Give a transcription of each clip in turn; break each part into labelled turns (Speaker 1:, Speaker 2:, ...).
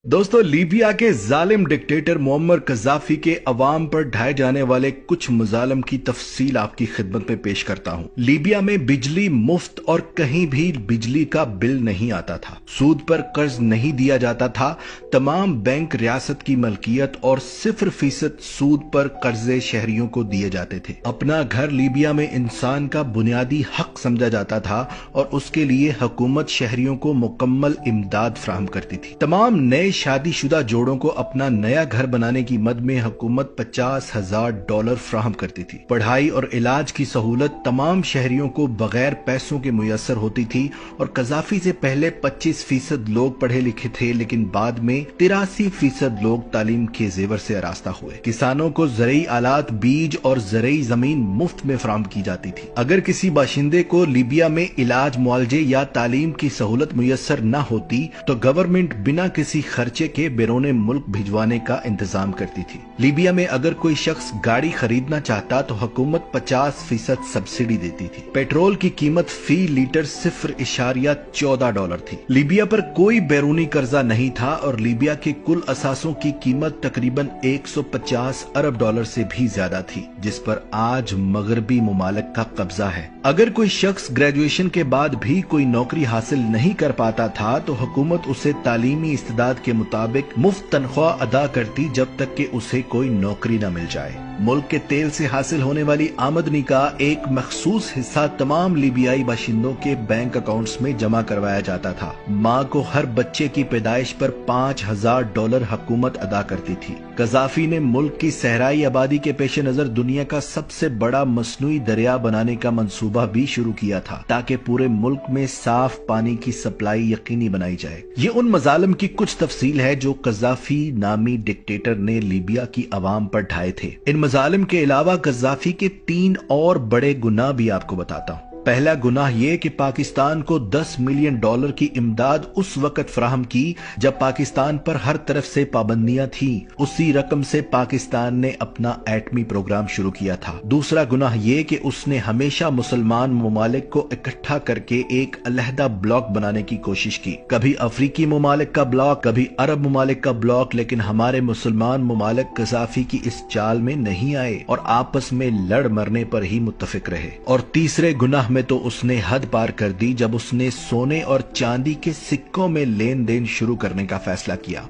Speaker 1: दोस्तों, लीबिया के जालिम डिक्टेटर मुअम्मर कज़ाफी के अवाम पर ढाए जाने वाले कुछ मुजालम की तफसील आपकी खिदमत में पेश करता हूँ। लीबिया में बिजली मुफ्त और कहीं भी बिजली का बिल नहीं आता था। सूद पर कर्ज नहीं दिया जाता था। तमाम बैंक रियासत की मलकियत और 0% सूद पर कर्जे शहरियों को दिए जाते थे। अपना घर लीबिया में इंसान का बुनियादी हक समझा जाता था और उसके लिए हुकूमत शहरियों को मुकम्मल इमदाद फराहम करती थी। तमाम नए शादीशुदा जोड़ों को अपना नया घर बनाने की मद में हुकूमत $50,000 फराहम करती थी। पढ़ाई और इलाज की सहूलत तमाम शहरियों को बगैर पैसों के मुयस्सर होती थी और कज़ाफी से पहले 25% लोग पढ़े लिखे थे, लेकिन बाद में 83% लोग तालीम के जेवर से आरास्ता हुए। किसानों को ज़रई आलात, बीज और ज़रई जमीन मुफ्त में फराहम की जाती थी। अगर किसी बाशिंदे को लीबिया में इलाज, मुआलजे या तालीम की सहूलत मुयस्सर न होती तो गवर्नमेंट बिना किसी खर्चे के बैरून मुल्क भिजवाने का इंतजाम करती थी। लीबिया में अगर कोई शख्स गाड़ी खरीदना चाहता तो हुकूमत 50% सब्सिडी देती थी। पेट्रोल की कीमत फी लीटर $0.14 थी। लीबिया पर कोई बैरूनी कर्जा नहीं था और लीबिया के कुल असासों की कीमत तकरीबन $150 अरब से भी ज्यादा थी, जिस पर आज मगरबी मुमालिक का कब्जा है। अगर कोई शख्स ग्रेजुएशन के बाद भी कोई नौकरी हासिल नहीं कर पाता था तो हुकूमत उसे तालीमी इस्तिदाद के मुताबिक मुफ्त तनख्वाह अदा करती जब तक कि उसे कोई नौकरी न मिल जाए। मुल्क के तेल से हासिल होने वाली आमदनी का एक मखसूस हिस्सा तमाम लीबियाई बाशिंदों के बैंक अकाउंट्स में जमा करवाया जाता था। माँ को हर बच्चे की पैदाइश पर $5,000 हुकूमत अदा करती थी। कज़ाफी ने मुल्क की सहराई आबादी के पेश नजर दुनिया का सबसे बड़ा मसनूई दरिया बनाने का मंसूबा भी शुरू किया था, ताकि पूरे मुल्क में साफ पानी की सप्लाई यकीनी बनाई जाए। ये उन मजालिम की कुछ तफसील है जो कज़ाफी नामी डिक्टेटर ने लीबिया की अवाम पर ढाए थे। इन मजालिम के अलावा कज़ाफी के 3 और बड़े गुनाह भी आपको बताता हूँ। पहला गुनाह ये कि पाकिस्तान को $10 मिलियन की इमदाद उस वक्त फराहम की जब पाकिस्तान पर हर तरफ से पाबंदियां थी। उसी रकम से पाकिस्तान ने अपना एटमी प्रोग्राम शुरू किया था। दूसरा गुनाह ये कि उसने हमेशा मुसलमान ममालिक को इकट्ठा करके एक अलहदा ब्लॉक बनाने की कोशिश की। कभी अफ्रीकी ममालिक का ब्लॉक, कभी अरब ममालिक का ब्लॉक, लेकिन हमारे मुसलमान ममालिक कज़ाफी की इस चाल में नहीं आए और आपस में लड़ मरने पर ही मुत्तफिक रहे। और तीसरे गुनाह में तो उसने हद पार कर दी जब उसने सोने और चांदी के सिक्कों में लेन देन शुरू करने का फैसला किया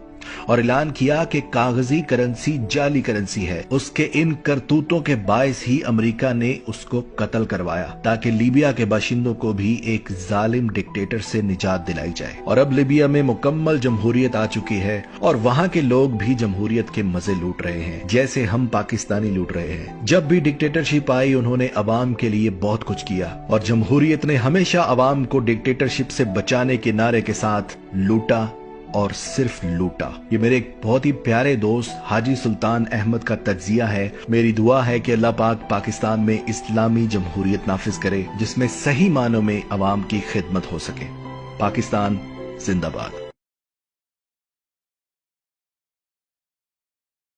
Speaker 1: और ऐलान किया कि कागजी करेंसी जाली करेंसी है। उसके इन करतूतों के बायस ही अमेरिका ने उसको कत्ल करवाया ताकि लीबिया के बाशिंदों को भी एक जालिम डिक्टेटर से निजात दिलाई जाए। और अब लीबिया में मुकम्मल जमहूरियत आ चुकी है और वहाँ के लोग भी जमहूरियत के मजे लूट रहे हैं, जैसे हम पाकिस्तानी लूट रहे हैं। जब भी डिक्टेटरशिप आई उन्होंने अवाम के लिए बहुत कुछ किया और जमहूरियत ने हमेशा अवाम को डिक्टेटरशिप से बचाने के नारे के साथ लूटा और सिर्फ लूटा। ये मेरे एक बहुत ही प्यारे दोस्त हाजी सुल्तान अहमद का तज्जिया है। मेरी दुआ है कि अल्लाह पाक पाकिस्तान में इस्लामी जमहूरियत नाफिज करे जिसमें सही मानों में अवाम की खिदमत हो सके। पाकिस्तान जिंदाबाद।